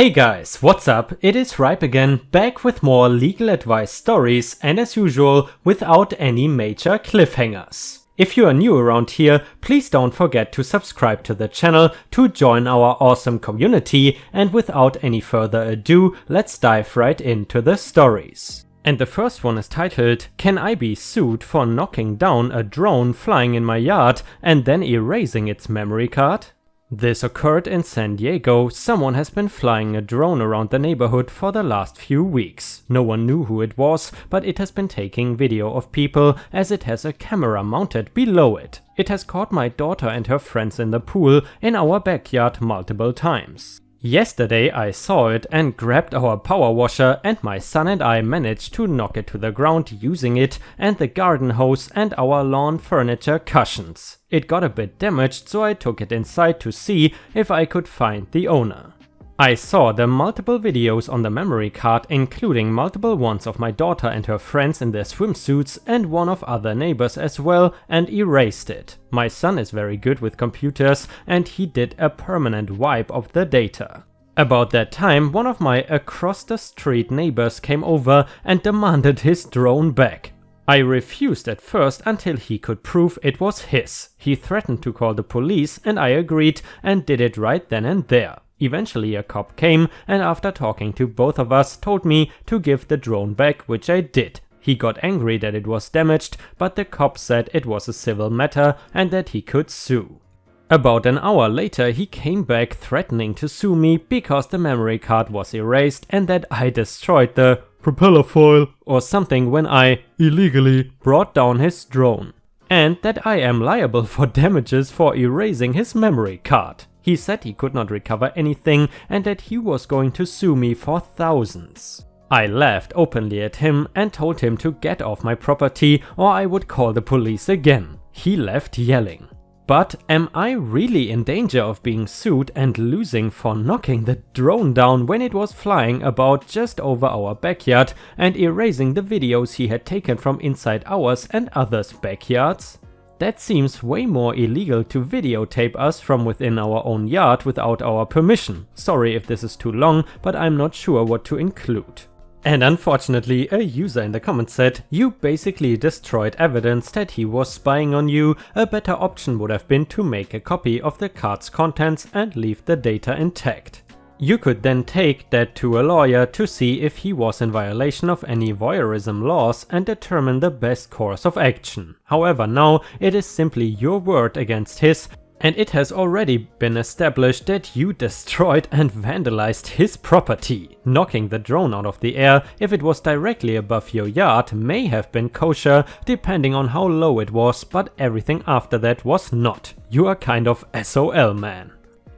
Hey guys, what's up? It is Ripe again, back with more legal advice stories and as usual without any major cliffhangers. If you are new around here, please don't forget to subscribe to the channel to join our awesome community, and without any further ado, let's dive right into the stories. And the first one is titled, "Can I be sued for knocking down a drone flying in my yard and then erasing its memory card?" This occurred in San Diego. Someone has been flying a drone around the neighborhood for the last few weeks. No one knew who it was, but it has been taking video of people as it has a camera mounted below it. It has caught my daughter and her friends in the pool in our backyard multiple times. Yesterday I saw it and grabbed our power washer, and my son and I managed to knock it to the ground using it and the garden hose and our lawn furniture cushions. It got a bit damaged, so I took it inside to see if I could find the owner. I saw the multiple videos on the memory card, including multiple ones of my daughter and her friends in their swimsuits and one of other neighbors as well, and erased it. My son is very good with computers and he did a permanent wipe of the data. About that time, one of my across the street neighbors came over and demanded his drone back. I refused at first until he could prove it was his. He threatened to call the police and I agreed and did it right then and there. Eventually a cop came and after talking to both of us told me to give the drone back, which I did. He got angry that it was damaged, but the cop said it was a civil matter and that he could sue. About an hour later he came back threatening to sue me because the memory card was erased and that I destroyed the propeller foil or something when I illegally brought down his drone, and that I am liable for damages for erasing his memory card. He said he could not recover anything and that he was going to sue me for thousands. I laughed openly at him and told him to get off my property or I would call the police again. He left yelling. But am I really in danger of being sued and losing for knocking the drone down when it was flying about just over our backyard and erasing the videos he had taken from inside ours and others' backyards? That seems way more illegal to videotape us from within our own yard without our permission. Sorry if this is too long, but I'm not sure what to include. And unfortunately, a user in the comments said, "You basically destroyed evidence that he was spying on you. A better option would have been to make a copy of the card's contents and leave the data intact. You could then take that to a lawyer to see if he was in violation of any voyeurism laws and determine the best course of action. However, now it is simply your word against his, and it has already been established that you destroyed and vandalized his property. Knocking the drone out of the air, if it was directly above your yard, may have been kosher depending on how low it was, but everything after that was not. You are kind of SOL, man."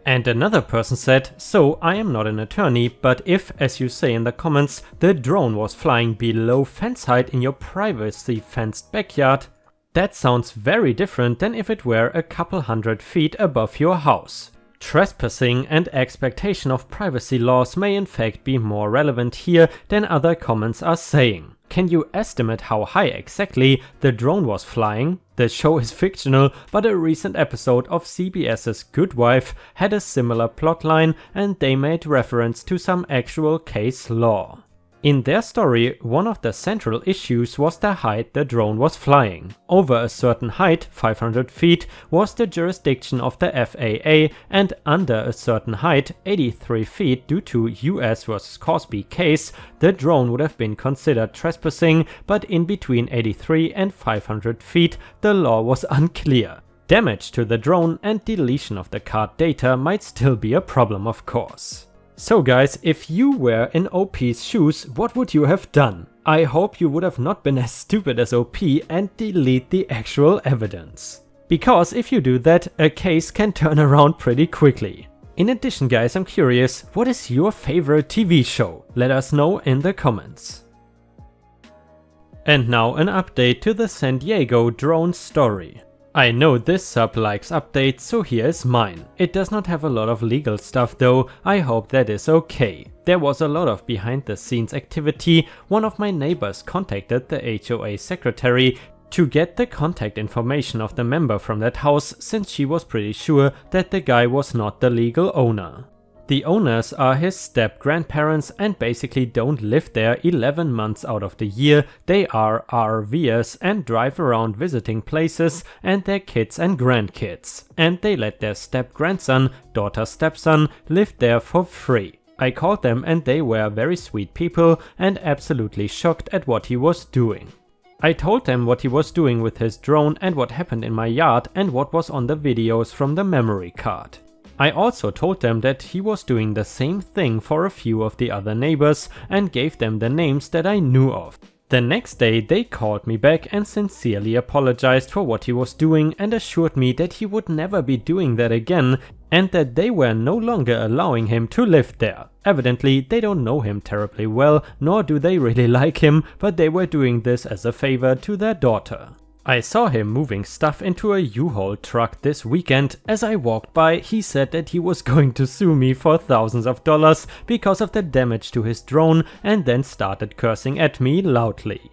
And another person said, "So I am not an attorney, but if, as you say in the comments, the drone was flying below fence height in your privacy fenced backyard, that sounds very different than if it were a couple hundred feet above your house. Trespassing and expectation of privacy laws may in fact be more relevant here than other comments are saying. Can you estimate how high exactly the drone was flying? The show is fictional, but a recent episode of CBS's Good Wife had a similar plotline and they made reference to some actual case law. In their story, one of the central issues was the height the drone was flying. Over a certain height, 500 feet, was the jurisdiction of the FAA, and under a certain height, 83 feet due to US vs Cosby case, the drone would have been considered trespassing, but in between 83 and 500 feet, the law was unclear. Damage to the drone and deletion of the card data might still be a problem, of course. So guys, if you were in OP's shoes, what would you have done? I hope you would have not been as stupid as OP and delete the actual evidence. Because if you do that, a case can turn around pretty quickly. In addition guys, I'm curious, what is your favorite TV show? Let us know in the comments. And now an update to the San Diego drone story. I know this sub likes updates, so here is mine. It does not have a lot of legal stuff though, I hope that is okay. There was a lot of behind the scenes activity. One of my neighbors contacted the HOA secretary to get the contact information of the member from that house, since she was pretty sure that the guy was not the legal owner. The owners are his step-grandparents and basically don't live there 11 months out of the year. They are RVers and drive around visiting places and their kids and grandkids. And they let their step-grandson, daughter's stepson, live there for free. I called them and they were very sweet people and absolutely shocked at what he was doing. I told them what he was doing with his drone and what happened in my yard and what was on the videos from the memory card. I also told them that he was doing the same thing for a few of the other neighbors and gave them the names that I knew of. The next day they called me back and sincerely apologized for what he was doing and assured me that he would never be doing that again and that they were no longer allowing him to live there. Evidently they don't know him terribly well, nor do they really like him, but they were doing this as a favor to their daughter. I saw him moving stuff into a U-Haul truck this weekend. As I walked by, he said that he was going to sue me for thousands of dollars because of the damage to his drone and then started cursing at me loudly.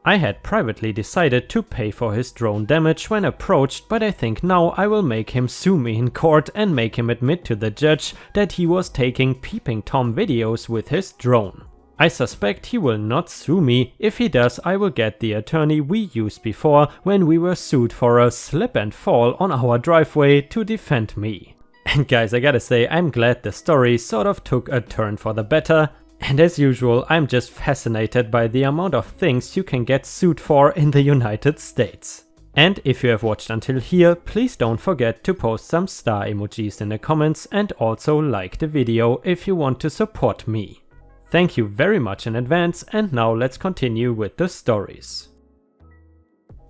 I had privately decided to pay for his drone damage when approached, but I think now I will make him sue me in court and make him admit to the judge that he was taking peeping Tom videos with his drone. I suspect he will not sue me. If he does, I will get the attorney we used before when we were sued for a slip and fall on our driveway to defend me. And guys, I gotta say, I'm glad the story sort of took a turn for the better. And as usual, I'm just fascinated by the amount of things you can get sued for in the United States. And if you have watched until here, please don't forget to post some star emojis in the comments and also like the video if you want to support me. Thank you very much in advance, and now let's continue with the stories.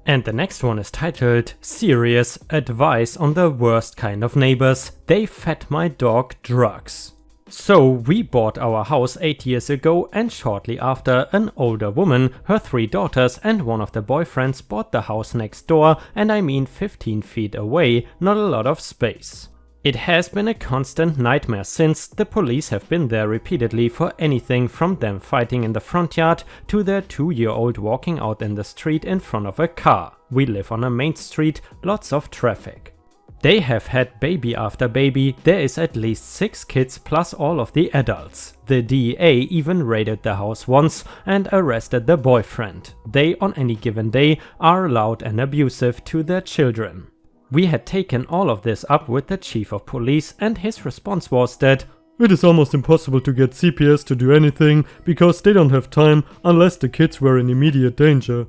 And the next one is titled Serious Advice on the Worst Kind of Neighbors. They Fed My Dog Drugs. So we bought our house 8 years ago, and shortly after, an older woman, her 3 daughters and one of the boyfriends bought the house next door, and I mean 15 feet away, not a lot of space. It has been a constant nightmare since. The police have been there repeatedly for anything from them fighting in the front yard to their 2-year-old walking out in the street in front of a car. We live on a main street, lots of traffic. They have had baby after baby. There is at least 6 kids plus all of the adults. The DEA even raided the house once and arrested the boyfriend. They, on any given day, are loud and abusive to their children. We had taken all of this up with the chief of police, and his response was that it is almost impossible to get CPS to do anything because they don't have time unless the kids were in immediate danger.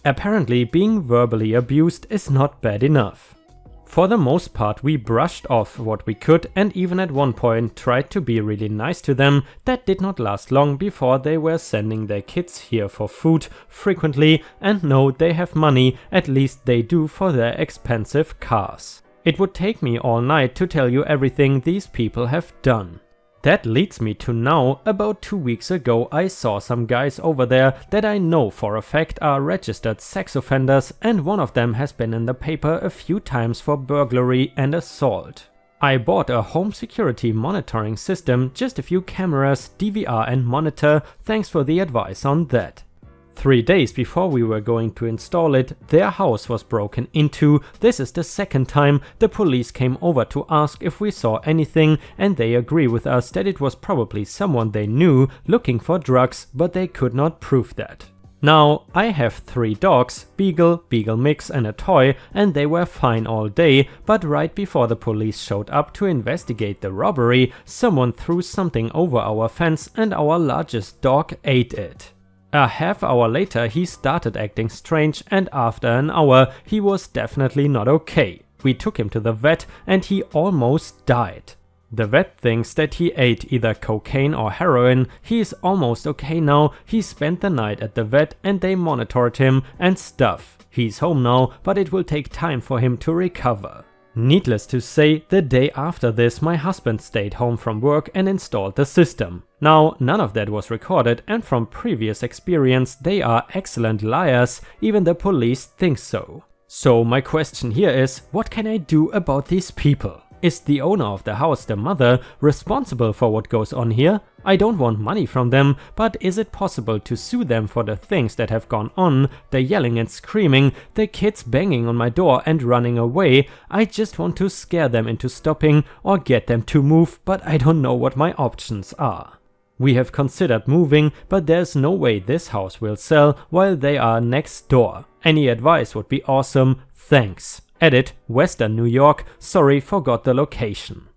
Apparently being verbally abused is not bad enough. For the most part we brushed off what we could and even at one point tried to be really nice to them. That did not last long before they were sending their kids here for food frequently, and no, they have money, at least they do, for their expensive cars. It would take me all night to tell you everything these people have done. That leads me to now. About 2 weeks ago I saw some guys over there that I know for a fact are registered sex offenders, and one of them has been in the paper a few times for burglary and assault. I bought a home security monitoring system, just a few cameras, DVR and monitor. Thanks for the advice on that. 3 days before we were going to install it, their house was broken into. This is the 2nd time. The police came over to ask if we saw anything, and they agree with us that it was probably someone they knew looking for drugs, but they could not prove that. Now, I have 3 dogs, Beagle, Beagle Mix and a toy, and they were fine all day, but right before the police showed up to investigate the robbery, someone threw something over our fence and our largest dog ate it. A half hour later he started acting strange, and after an hour he was definitely not okay. We took him to the vet and he almost died. The vet thinks that he ate either cocaine or heroin. He is almost okay now. He spent the night at the vet and they monitored him and stuff. He's home now, but it will take time for him to recover. Needless to say, the day after this my husband stayed home from work and installed the system. Now, none of that was recorded, and from previous experience they are excellent liars, even the police think so. So my question here is, what can I do about these people? Is the owner of the house, the mother, responsible for what goes on here? I don't want money from them, but is it possible to sue them for the things that have gone on, the yelling and screaming, the kids banging on my door and running away? I just want to scare them into stopping or get them to move, but I don't know what my options are. We have considered moving, but there's no way this house will sell while they are next door. Any advice would be awesome, thanks. Edit, Western New York, sorry, forgot the location.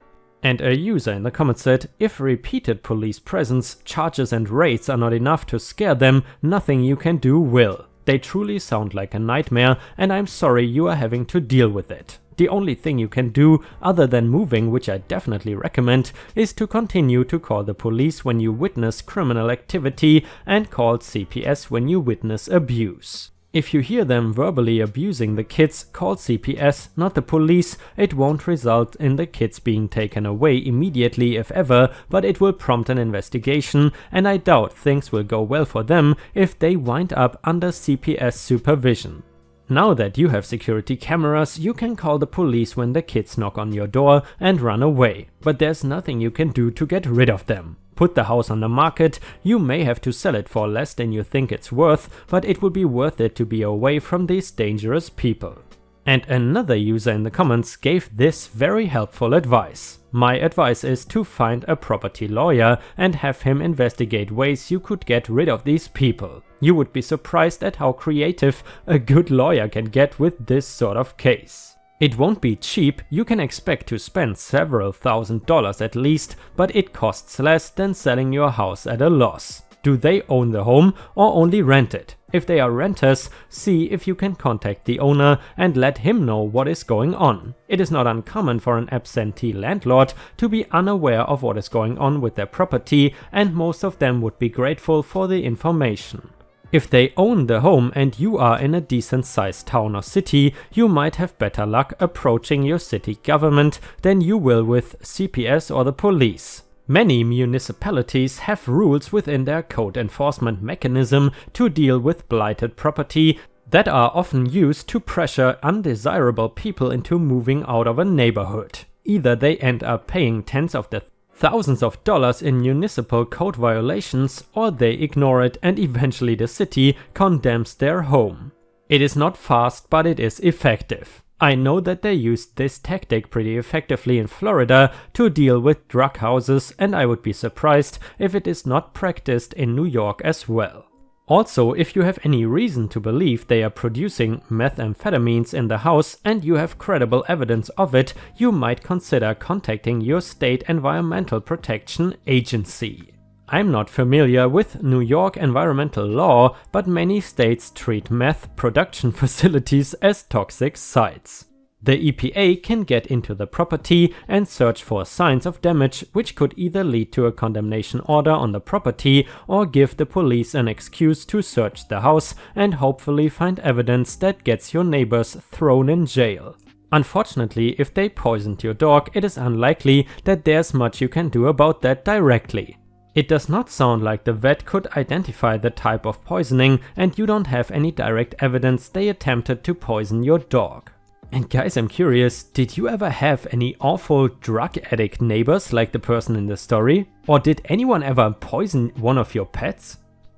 And a user in the comments said, if repeated police presence, charges and raids are not enough to scare them, nothing you can do will. They truly sound like a nightmare, and I'm sorry you are having to deal with it. The only thing you can do, other than moving, which I definitely recommend, is to continue to call the police when you witness criminal activity and call CPS when you witness abuse. If you hear them verbally abusing the kids, call CPS, not the police. It won't result in the kids being taken away immediately if ever, but it will prompt an investigation, and I doubt things will go well for them if they wind up under CPS supervision. Now that you have security cameras, you can call the police when the kids knock on your door and run away, but there's nothing you can do to get rid of them. Put the house on the market, you may have to sell it for less than you think it's worth, but it will be worth it to be away from these dangerous people. And another user in the comments gave this very helpful advice. My advice is to find a property lawyer and have him investigate ways you could get rid of these people. You would be surprised at how creative a good lawyer can get with this sort of case. It won't be cheap, you can expect to spend several $1,000s at least, but it costs less than selling your house at a loss. Do they own the home or only rent it? If they are renters, see if you can contact the owner and let him know what is going on. It is not uncommon for an absentee landlord to be unaware of what is going on with their property, and most of them would be grateful for the information. If they own the home and you are in a decent sized town or city, you might have better luck approaching your city government than you will with CPS or the police. Many municipalities have rules within their code enforcement mechanism to deal with blighted property that are often used to pressure undesirable people into moving out of a neighborhood. Either they end up paying tens of thousands of dollars in municipal code violations, or they ignore it and eventually the city condemns their home. It is not fast, but it is effective. I know that they used this tactic pretty effectively in Florida to deal with drug houses, and I would be surprised if it is not practiced in New York as well. Also, if you have any reason to believe they are producing methamphetamines in the house and you have credible evidence of it, you might consider contacting your state environmental protection agency. I'm not familiar with New York environmental law, but many states treat meth production facilities as toxic sites. The EPA can get into the property and search for signs of damage, which could either lead to a condemnation order on the property or give the police an excuse to search the house and hopefully find evidence that gets your neighbors thrown in jail. Unfortunately, if they poisoned your dog, it is unlikely that there's much you can do about that directly. It does not sound like the vet could identify the type of poisoning, and you don't have any direct evidence they attempted to poison your dog. And guys, I'm curious, did you ever have any awful drug addict neighbors like the person in the story? Or did anyone ever poison one of your pets?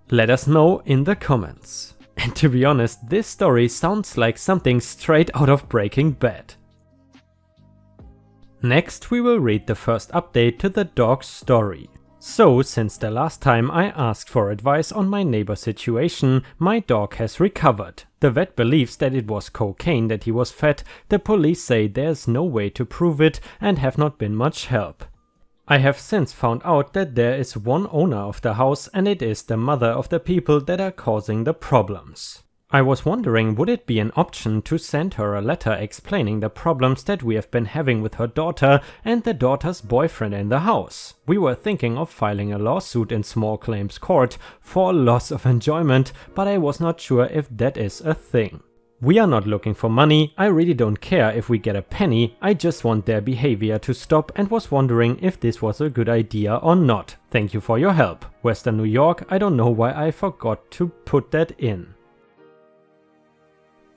Let us know in the comments. And to be honest, this story sounds like something straight out of Breaking Bad. Next, we will read the first update to the dog's story. So, since the last time I asked for advice on my neighbor situation, my dog has recovered. The vet believes that it was cocaine that he was fed. The police say there's no way to prove it and have not been much help. I have since found out that there is one owner of the house, and it is the mother of the people that are causing the problems. I was wondering, would it be an option to send her a letter explaining the problems that we have been having with her daughter and the daughter's boyfriend in the house? We were thinking of filing a lawsuit in small claims court for loss of enjoyment, but I was not sure if that is a thing. We are not looking for money. I really don't care if we get a penny. I just want their behavior to stop and was wondering if this was a good idea or not. Thank you for your help. Western New York, I don't know why I forgot to put that in.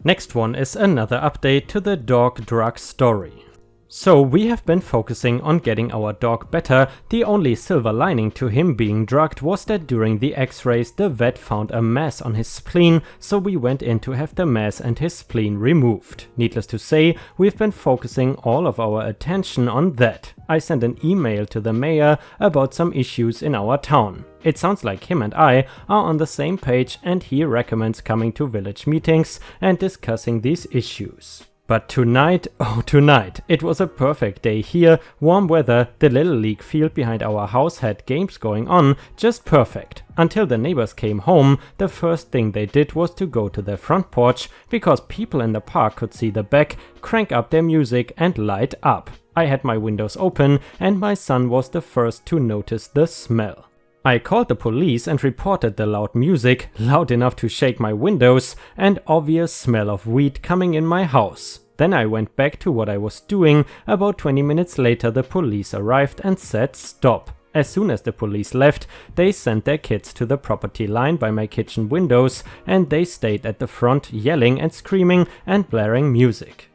Next one is another update to the dog drug story. So we have been focusing on getting our dog better. The only silver lining to him being drugged was that during the x-rays the vet found a mass on his spleen, so we went in to have the mass and his spleen removed. Needless to say, we've been focusing all of our attention on that. I sent an email to the mayor about some issues in our town. It sounds like him and I are on the same page, and he recommends coming to village meetings and discussing these issues. But tonight, oh tonight, it was a perfect day here, warm weather, the little league field behind our house had games going on, just perfect. Until the neighbors came home, the first thing they did was to go to their front porch, because people in the park could see the back, crank up their music and light up. I had my windows open and my son was the first to notice the smell. I called the police and reported the loud music, loud enough to shake my windows, and obvious smell of weed coming in my house. Then I went back to what I was doing. About 20 minutes later the police arrived and said stop. As soon as the police left, they sent their kids to the property line by my kitchen windows, and they stayed at the front yelling and screaming and blaring music.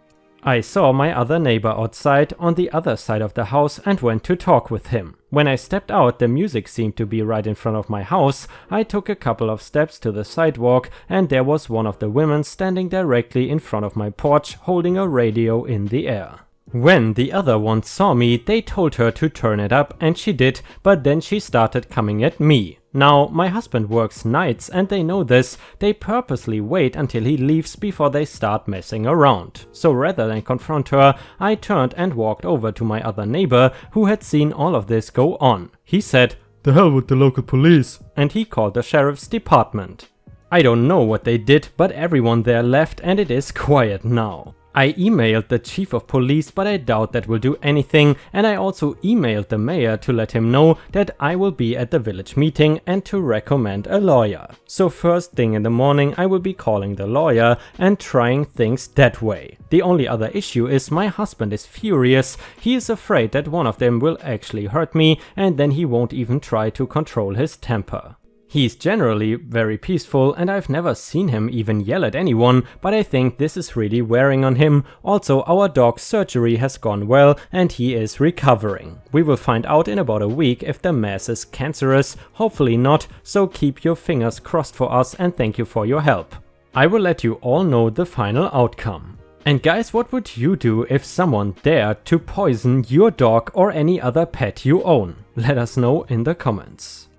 I saw my other neighbor outside on the other side of the house and went to talk with him. When I stepped out, the music seemed to be right in front of my house. I took a couple of steps to the sidewalk and there was one of the women standing directly in front of my porch holding a radio in the air. When the other ones saw me, they told her to turn it up and she did, but then she started coming at me. Now, my husband works nights and they know this. They purposely wait until he leaves before they start messing around. So rather than confront her, I turned and walked over to my other neighbor who had seen all of this go on. He said, "The hell with the local police," and he called the sheriff's department. I don't know what they did, but everyone there left and it is quiet now. I emailed the chief of police, but I doubt that will do anything, and I also emailed the mayor to let him know that I will be at the village meeting and to recommend a lawyer. So first thing in the morning I will be calling the lawyer and trying things that way. The only other issue is my husband is furious. He is afraid that one of them will actually hurt me and then he won't even try to control his temper. He's generally very peaceful and I've never seen him even yell at anyone, but I think this is really wearing on him. Also, our dog's surgery has gone well and he is recovering. We will find out in about a week if the mass is cancerous, hopefully not, so keep your fingers crossed for us and thank you for your help. I will let you all know the final outcome. And guys, what would you do if someone dared to poison your dog or any other pet you own? Let us know in the comments.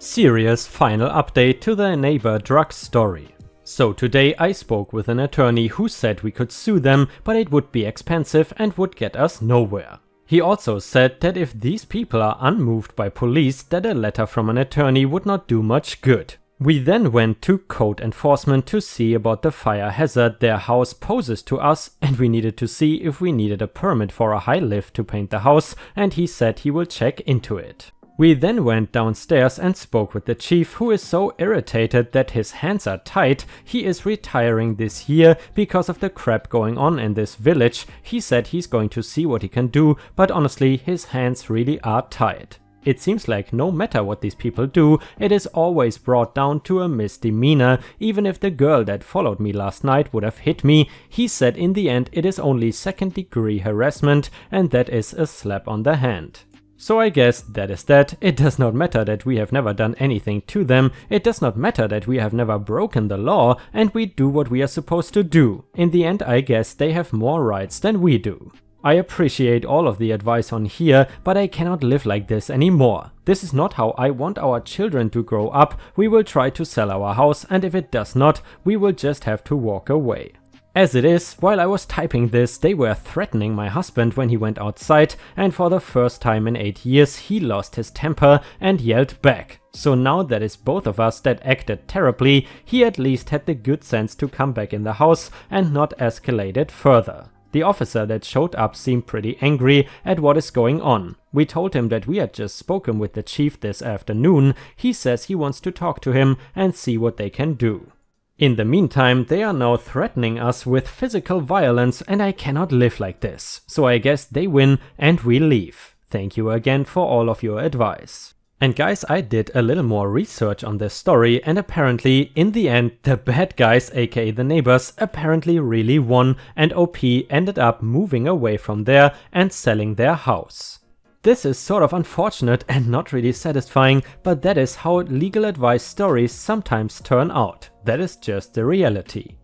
Serious final update to the neighbor drug story. So today I spoke with an attorney who said we could sue them, but it would be expensive and would get us nowhere. He also said that if these people are unmoved by police, that a letter from an attorney would not do much good. We then went to code enforcement to see about the fire hazard their house poses to us, and we needed to see if we needed a permit for a high lift to paint the house, and he said he will check into it. We then went downstairs and spoke with the chief, who is so irritated that his hands are tied. He is retiring this year because of the crap going on in this village. He said he's going to see what he can do, but honestly his hands really are tied. It seems like no matter what these people do, it is always brought down to a misdemeanor. Even if the girl that followed me last night would have hit me, he said in the end it is only second-degree harassment and that is a slap on the hand. So I guess that is that. It does not matter that we have never done anything to them, it does not matter that we have never broken the law, and we do what we are supposed to do. In the end I guess they have more rights than we do. I appreciate all of the advice on here, but I cannot live like this anymore. This is not how I want our children to grow up. We will try to sell our house, and if it does not, we will just have to walk away. As it is, while I was typing this, they were threatening my husband when he went outside, and for the first time in 8 years he lost his temper and yelled back. So now that is both of us that acted terribly, he at least had the good sense to come back in the house and not escalate it further. The officer that showed up seemed pretty angry at what is going on. We told him that we had just spoken with the chief this afternoon. He says he wants to talk to him and see what they can do. In the meantime, they are now threatening us with physical violence and I cannot live like this. So I guess they win and we leave. Thank you again for all of your advice. And guys, I did a little more research on this story, and apparently in the end the bad guys, aka the neighbors, apparently really won, and OP ended up moving away from there and selling their house. This is sort of unfortunate and not really satisfying, but that is how legal advice stories sometimes turn out. That is just the reality.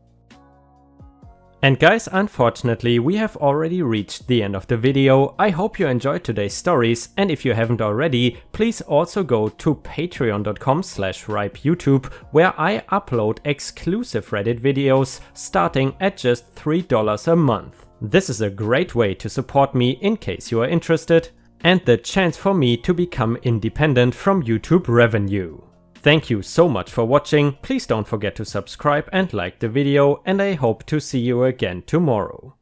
And guys, unfortunately we have already reached the end of the video. I hope you enjoyed today's stories, and if you haven't already, please also go to patreon.com/ripeyoutube, where I upload exclusive Reddit videos starting at just $3 a month. This is a great way to support me in case you are interested, and the chance for me to become independent from YouTube revenue. Thank you so much for watching. Please don't forget to subscribe and like the video, and I hope to see you again tomorrow.